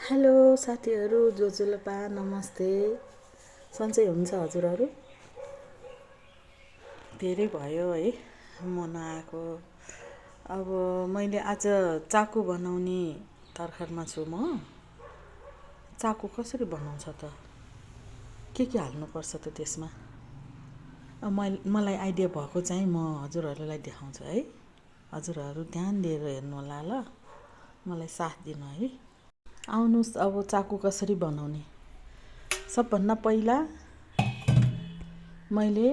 Hello साथीहरू, जोजुलपा नमस्ते। सन्चै हुन्छ हजुरहरू? धेरै भयो है म नआएको। अब मैले आज चाकु बनाउने तर्खरमा छु म। चाकु कसरी बनाउँछ त? के हाल्नुपर्छ त त्यसमा? मलाई आइडिया भएको चाहिँ म हजुरहरूलाई देखाउँछु है। हजुरहरू ध्यान दिएर हेर्नु होला ल, मलाई साथ दिनु है। आउनुहोस् अब चाकु कसरी बनाउने। सबभन्दा पहिला मैले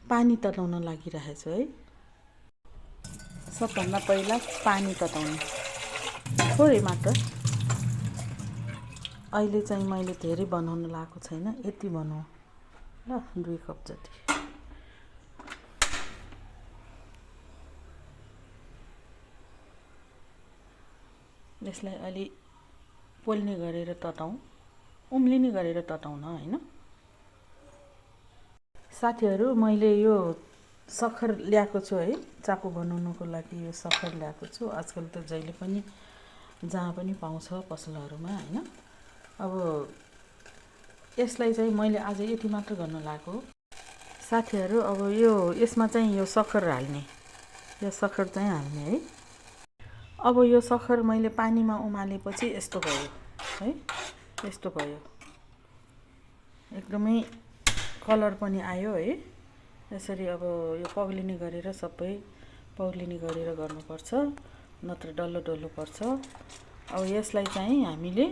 पानी तताउन लागिरहेको छु है। सबभन्दा पहिला पानी तताउनु, थोरै मात्र। अहिले चाहिँ मैले धेरै बनाउन लागेको छैन, यति बनाऊ ल, 2 कप जति। यसलाई अलि पोल्ने गरेर तताउँ, उम्लिने गरेर तताउन होइन। साथीहरू, मैले यो सक्खर ल्याएको छु है, चाकु बनाउनुको लागि यो सक्खर ल्याएको छु। आजकल त जहिले पनि जहाँ पनि पाउँछ पसलहरूमा होइन। अब यसलाई चाहिँ मैले आज यति मात्र गर्न लागेको। साथीहरू, अब यसमा चाहिँ यो सक्खर हाल्ने, यो सक्खर चाहिँ हाल्ने है। अब यो सक्खर मैले पानीमा उमालेपछि यस्तो भयो है, यस्तो भयो। एकदमै कलर पनि आयो है। यसरी अब यो पग्लिने गरेर सबै पग्लिने गरेर गर्नुपर्छ, नत्र डल्लो डल्लो पर्छ। अब यसलाई चाहिँ हामीले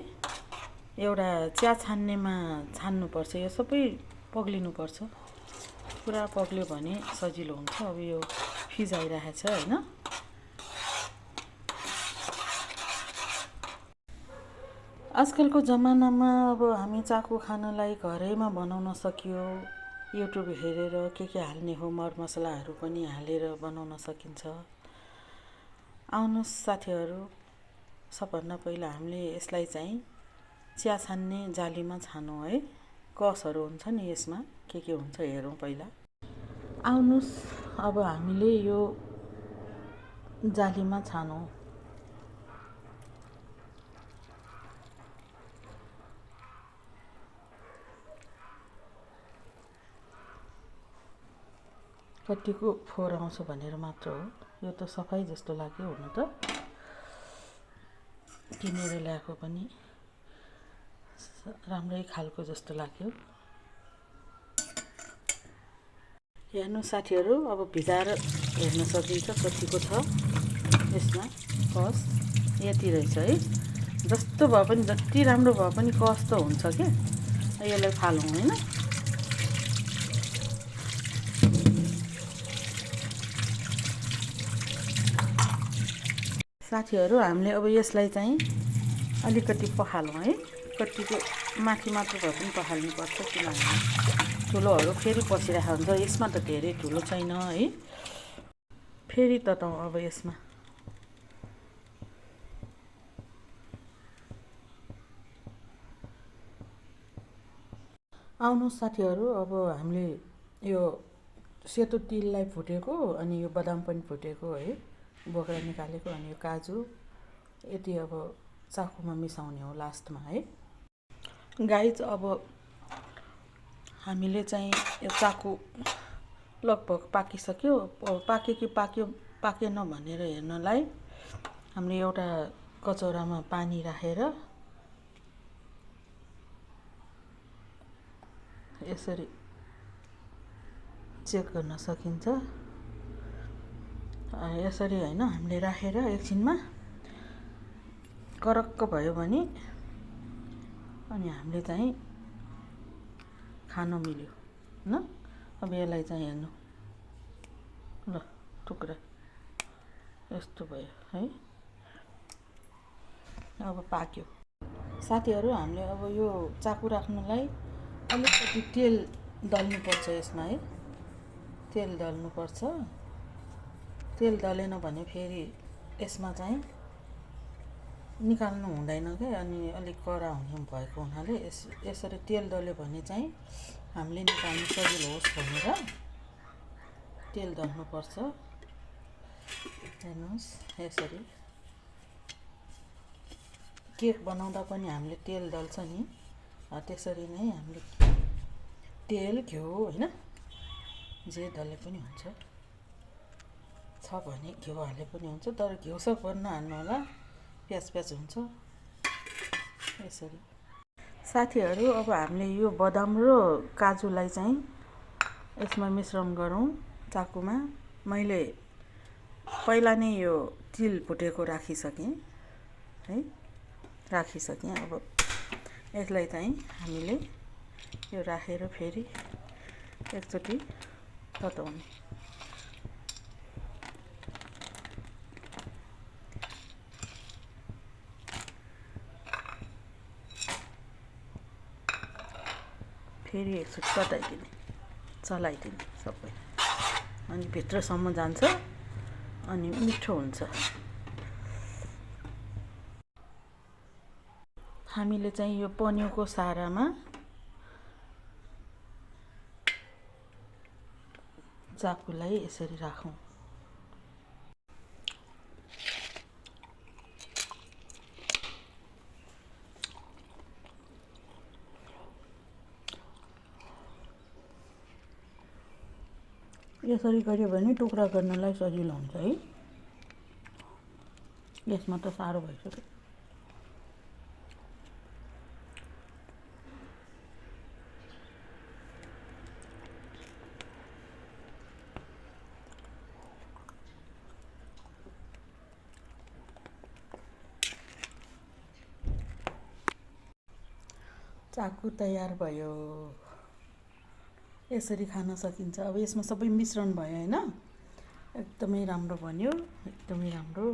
एउटा चिया छान्नेमा छान्नुपर्छ। यो सबै पग्लिनुपर्छ, पुरा पग्ल्यो भने सजिलो हुन्छ। अब यो फिजाइरहेछ होइन। आजकलको जमानामा अब हामी चाकु खानलाई घरैमा बनाउन सकियो। युट्युब हेरेर के हाल्ने हो, मरमसलाहरू पनि हालेर बनाउन सकिन्छ। आउनुहोस् साथीहरू, सबभन्दा पहिला हामीले यसलाई चाहिँ चिया छान्ने जालीमा छानौँ है। कसहरू हुन्छ नि यसमा, के हुन्छ हेरौँ पहिला। आउनुहोस् अब हामीले यो जालीमा छानौँ। कतिको फोहोर आउँछ भनेर मात्र हो। यो त सफाइ जस्तो लाग्यो हुन त, किनेर ल्याएको पनि राम्रै खालको जस्तो लाग्यो। हेर्नु साथीहरू, अब भिजाएर हेर्न सकिन्छ कतिको छ यसमा कस। यति रहेछ है। जस्तो भए पनि, जति राम्रो भए पनि कस त हुन्छ के। यसलाई फालौँ होइन। साथीहरू, हामीले अब यसलाई चाहिँ अलिकति पखालौँ है। कतिको माथि मात्र भए पनि पखाल्नुपर्छ, किनभने ठुलोहरू फेरि पसिरहेको हुन्छ। यसमा त धेरै ठुलो छैन है। फेरि तताउँ अब यसमा। आउनुहोस् साथीहरू, अब हामीले यो सेतो तिललाई फुटेको, अनि यो बदाम पनि फुटेको है, बोक्रा निकालेको, अनि यो काजु, यति अब चाकुमा मिसाउने हो लास्टमा है। गाइज, अब हामीले चाहिँ यो चाकु लगभग पाकिसक्यो। पाक्यो कि पाकेन भनेर हेर्नलाई हामीले एउटा कचौरामा पानी राखेर यसरी चेक गर्न सकिन्छ। यसरी होइन, हामीले राखेर एकछिनमा करक्क भयो भने अनि हामीले चाहिँ खान मिल्यो होइन। अब यसलाई चाहिँ हेर्नु ल, टुक्रा यस्तो भयो है। अब पाक्यो। साथीहरू, हामीले अब यो चाकु राख्नलाई अलिकति तेल दल्नुपर्छ यसमा है। तेल दल्नुपर्छ। तेल दलेन भने फेरि यसमा चाहिँ निकाल्नु हुँदैन क्या, अनि अलिक कडा हुने भएको हुनाले यसरी तेल दल्यो भने चाहिँ हामीले निकाल्नु सजिलो होस् भनेर तेल दल्नुपर्छ। हेर्नुहोस् यसरी केक बनाउँदा पनि हामीले तेल दल्छ नि, त्यसरी नै हामीले तेल घिउ होइन जे दले पनि हुन्छ, छ भने घिउ हाले पनि हुन्छ, तर घिउ सब पनि नहाल्नु होला, प्याज हुन्छ यसरी। साथीहरू अब हामीले यो बदाम र काजुलाई चाहिँ यसमा मिश्रण गरौँ चाकुमा। मैले पहिला नै यो तिल भुटेको राखिसकेँ है, अब यसलाई चाहिँ हामीले यो राखेर फेरि एकचोटि तताउने। फेरि एकचोटि तताइदिने, चलाइदिने सबै, अनि भित्रसम्म जान्छ अनि मिठो हुन्छ। हामीले चाहिँ यो पन्यूको सारामा चाकुलाई यसरी राखौँ। यसरी गर्यो भने टुक्रा गर्नलाई सजिलो हुन्छ है। यसमा त साह्रो भइसक्यो। चाकु तयार भयो। यसरी खान सकिन्छ। अब यसमा सबै मिश्रण भयो हैन, एकदमै राम्रो बन्यो, एकदमै राम्रो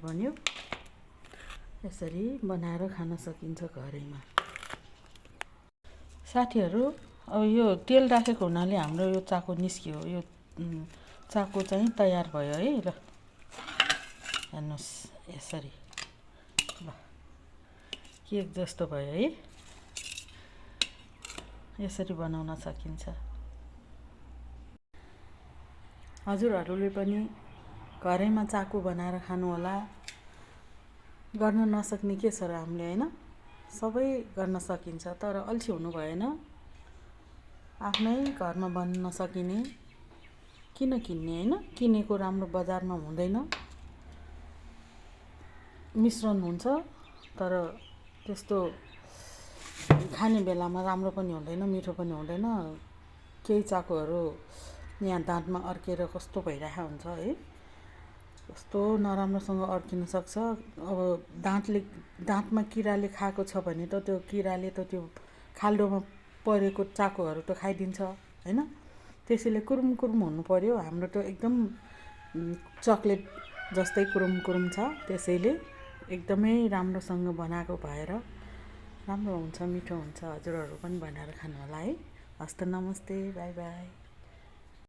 बन्यो। यसरी बनाएर खान सकिन्छ घरैमा। साथीहरू, अब यो तेल राखेको हुनाले हाम्रो यो चाकु निस्कियो। यो चाकु चाहिँ तयार भयो है। ल हेर्नुहोस् यसरी, ल केक जस्तो भयो है। यसरी बनाउन सकिन्छ। हजुरहरूले पनि घरैमा चाकु बनाएर खानु होला। गर्न नसक्ने के छ र हामीले हैन, सबै गर्न सकिन्छ, तर अल्छी हुनु भएन। आफ्नै घरमा बन्न नसकिने किन किन्ने हैन, किनेको राम्रो बजारमा हुँदैन, मिश्रण हुन्छ तर त्यस्तो खाने बेलामा राम्रो पनि हुँदैन, मिठो पनि हुँदैन। केही चाकुहरू यहाँ दाँतमा अड्केर कस्तो भइरहेको हुन्छ है, कस्तो नराम्रोसँग अड्किन सक्छ। अब दाँतमा किराले खाएको छ भने त त्यो किराले त त्यो खाल्डोमा परेको चाकुहरू त खाइदिन्छ हैन। त्यसैले कुरुम हुनु पर्यो। हाम्रो त एकदम चक्लेट जस्तै कुरुम छ, त्यसैले एकदमै राम्रोसँग बनाएको भएर राम्रो हुन्छ, मिठो हुन्छ। हजुरहरू पनि बनाएर खानु होला है। हस्त नमस्ते, बाई बाई।